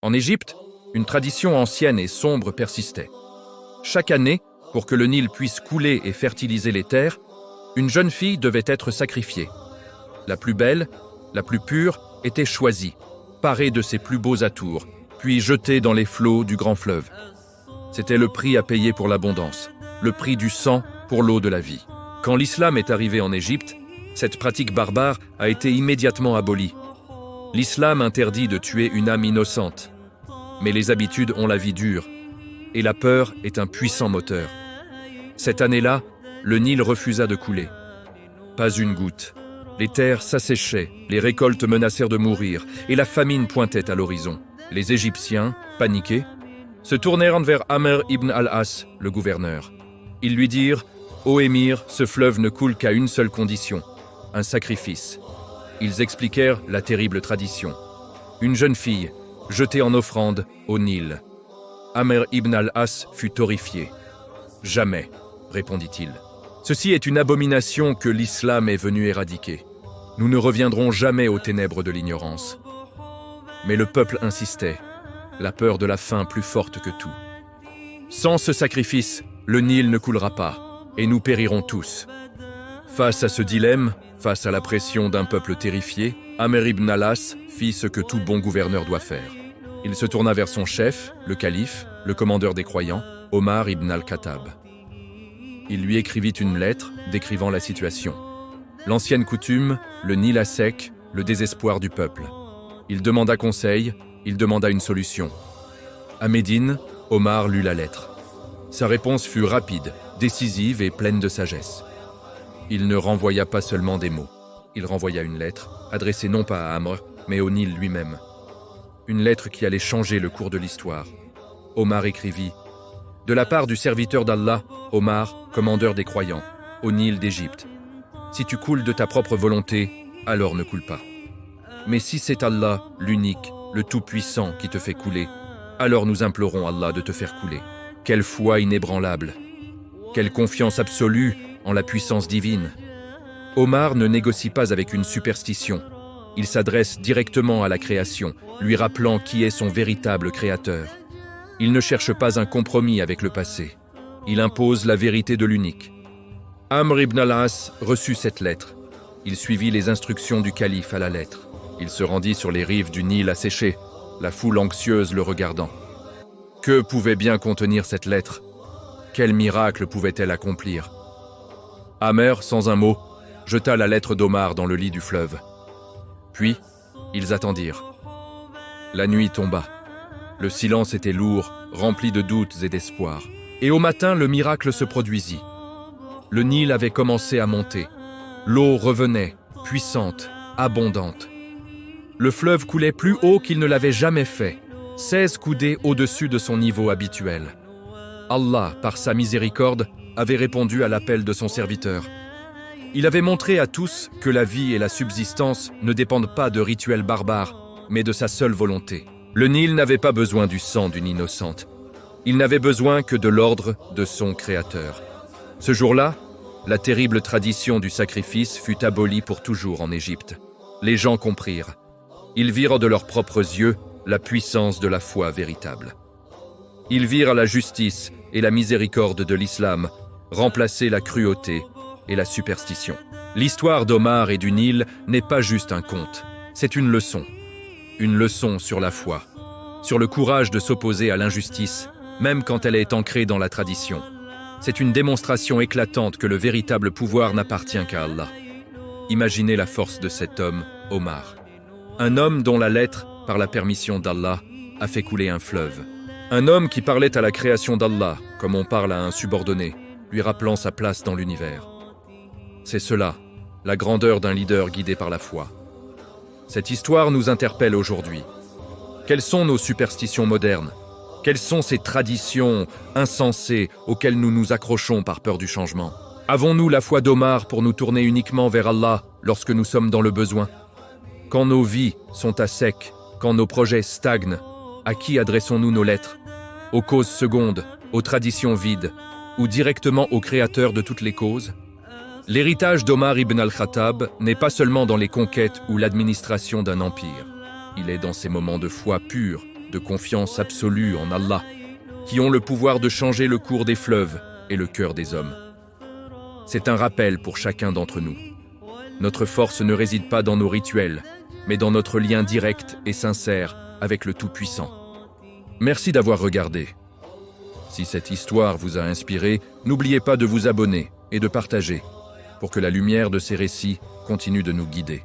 En Égypte, une tradition ancienne et sombre persistait. Chaque année, pour que le Nil puisse couler et fertiliser les terres, une jeune fille devait être sacrifiée. La plus belle, la plus pure, était choisie, parée de ses plus beaux atours, puis jetée dans les flots du grand fleuve. C'était le prix à payer pour l'abondance, le prix du sang pour l'eau de la vie. Quand l'islam est arrivé en Égypte, cette pratique barbare a été immédiatement abolie. L'islam interdit de tuer une âme innocente, mais les habitudes ont la vie dure, et la peur est un puissant moteur. Cette année-là, le Nil refusa de couler. Pas une goutte. Les terres s'asséchaient, les récoltes menacèrent de mourir, et la famine pointait à l'horizon. Les Égyptiens, paniqués, se tournèrent vers Amr ibn al-As, le gouverneur. Ils lui dirent « Ô émir, ce fleuve ne coule qu'à une seule condition, un sacrifice. » Ils expliquèrent la terrible tradition. Une jeune fille, jetée en offrande au Nil. Amr ibn al-As fut horrifié. « Jamais, répondit-il. Ceci est une abomination que l'islam est venu éradiquer. Nous ne reviendrons jamais aux ténèbres de l'ignorance. » Mais le peuple insistait, la peur de la faim plus forte que tout. Sans ce sacrifice, le Nil ne coulera pas, et nous périrons tous. Face à ce dilemme, face à la pression d'un peuple terrifié, Amr ibn al-As fit ce que tout bon gouverneur doit faire. Il se tourna vers son chef, le calife, le commandeur des croyants, Omar ibn al-Khattab. Il lui écrivit une lettre décrivant la situation. L'ancienne coutume, le Nil à sec, le désespoir du peuple. Il demanda conseil, il demanda une solution. À Médine, Omar lut la lettre. Sa réponse fut rapide, décisive et pleine de sagesse. Il ne renvoya pas seulement des mots. Il renvoya une lettre, adressée non pas à Amr, mais au Nil lui-même. Une lettre qui allait changer le cours de l'histoire. Omar écrivit « De la part du serviteur d'Allah, Omar, commandeur des croyants, au Nil d'Égypte. Si tu coules de ta propre volonté, alors ne coule pas. Mais si c'est Allah, l'unique, le Tout-Puissant qui te fait couler, alors nous implorons Allah de te faire couler. Quelle foi inébranlable! Quelle confiance absolue en la puissance divine! Omar ne négocie pas avec une superstition. Il s'adresse directement à la création, lui rappelant qui est son véritable créateur. Il ne cherche pas un compromis avec le passé. Il impose la vérité de l'unique. Amr ibn al-As reçut cette lettre. Il suivit les instructions du calife à la lettre. Il se rendit sur les rives du Nil asséché, la foule anxieuse le regardant. Que pouvait bien contenir cette lettre? Quel miracle pouvait-elle accomplir? Amr, sans un mot, jeta la lettre d'Omar dans le lit du fleuve. Puis, ils attendirent. La nuit tomba. Le silence était lourd, rempli de doutes et d'espoir. Et au matin, le miracle se produisit. Le Nil avait commencé à monter. L'eau revenait, puissante, abondante. Le fleuve coulait plus haut qu'il ne l'avait jamais fait, 16 coudées au-dessus de son niveau habituel. Allah, par sa miséricorde, avait répondu à l'appel de son serviteur. Il avait montré à tous que la vie et la subsistance ne dépendent pas de rituels barbares, mais de sa seule volonté. Le Nil n'avait pas besoin du sang d'une innocente. Il n'avait besoin que de l'ordre de son Créateur. Ce jour-là, la terrible tradition du sacrifice fut abolie pour toujours en Égypte. Les gens comprirent. Ils virent de leurs propres yeux la puissance de la foi véritable. Ils virent la justice et la miséricorde de l'islam remplacer la cruauté et la superstition. L'histoire d'Omar et du Nil n'est pas juste un conte, c'est une leçon. Une leçon sur la foi, sur le courage de s'opposer à l'injustice, même quand elle est ancrée dans la tradition. C'est une démonstration éclatante que le véritable pouvoir n'appartient qu'à Allah. Imaginez la force de cet homme, Omar. Un homme dont la lettre, par la permission d'Allah, a fait couler un fleuve. Un homme qui parlait à la création d'Allah, comme on parle à un subordonné, lui rappelant sa place dans l'univers. C'est cela, la grandeur d'un leader guidé par la foi. Cette histoire nous interpelle aujourd'hui. Quelles sont nos superstitions modernes? Quelles sont ces traditions insensées auxquelles nous nous accrochons par peur du changement? Avons-nous la foi d'Omar pour nous tourner uniquement vers Allah lorsque nous sommes dans le besoin? Quand nos vies sont à sec, quand nos projets stagnent, à qui adressons-nous nos lettres? Aux causes secondes, aux traditions vides, ou directement au créateur de toutes les causes? L'héritage d'Omar ibn al-Khattab n'est pas seulement dans les conquêtes ou l'administration d'un empire. Il est dans ces moments de foi pure, de confiance absolue en Allah, qui ont le pouvoir de changer le cours des fleuves et le cœur des hommes. C'est un rappel pour chacun d'entre nous. Notre force ne réside pas dans nos rituels, mais dans notre lien direct et sincère avec le Tout-Puissant. Merci d'avoir regardé. Si cette histoire vous a inspiré, n'oubliez pas de vous abonner et de partager, pour que la lumière de ces récits continue de nous guider.